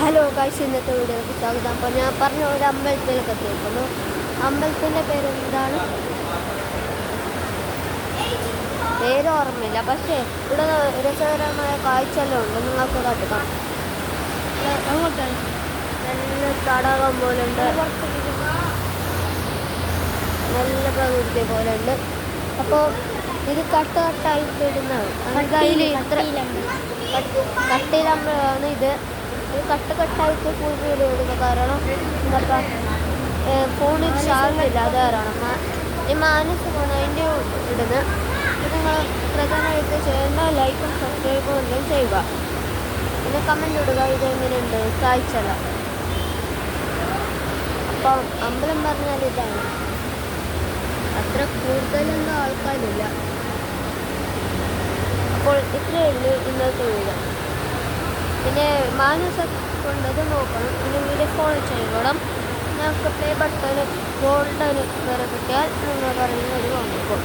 Hello guys, ഇന്നത്തെ വീഡിയോക്ക് സ്വാഗതം. അപ്പോൾ ഞാൻ പറഞ്ഞ ഒരു അമ്പലത്തിലൊക്കെ എത്തിയിരിക്കുന്നു. അമ്പലത്തിൻ്റെ പേരെന്താണ്, പേര് ഓർമ്മയില്ല. പക്ഷേ ഇവിടെ രസകരമായ കാഴ്ചയെല്ലാം ഉണ്ട്, നിങ്ങൾക്ക് കാട്ടുക. അങ്ങോട്ടാണ് നല്ല തടാകം പോലെ ഉണ്ട്, നല്ല പ്രകൃതി പോലെ ഉണ്ട്. അപ്പോൾ ഇത് കട്ടായിട്ട് ഇടുന്നതാണ്. കയ്യിൽ ഇത്ര കട്ടിയിലമ്പലമാണ് ഇത്. കട്ടായിട്ട് വീഡിയോ എടുക്കുക, കാരണം എന്താ ഫോണിൽ ചാർജ് ഇല്ല, അത് കാരണം ഈ മാനസമാണ് അതിൻ്റെ ഇടുന്നത്. നിങ്ങൾ പ്രധാനമായിട്ട് ചെയ്യേണ്ട ലൈക്കും സബ്സ്ക്രൈബും എല്ലാം ചെയ്യുക, പിന്നെ കമൻറ്റ് ഇടുക ഇതെങ്ങനെയുണ്ട് കാഴ്ചകൾ. അപ്പം അമ്പലം പറഞ്ഞാൽ ഇതാണ്, അത്ര കൂടുതലൊന്നും ആൾക്കാരില്ല. അപ്പോൾ ഇത്രയേ ഉള്ളൂ ഇന്നത്തെ വീഡിയോ. പിന്നെ മാനസം കൊണ്ടത് നോക്കണം, പിന്നെ വീഡിയോ ഫോളോ ചെയ്യണം. ഞങ്ങൾക്ക് പ്ലേ ബട്ടൺ ഗോൾഡൻ വരെ കിട്ടിയാൽ നിങ്ങൾ പറയുന്നത് വാങ്ങിക്കും.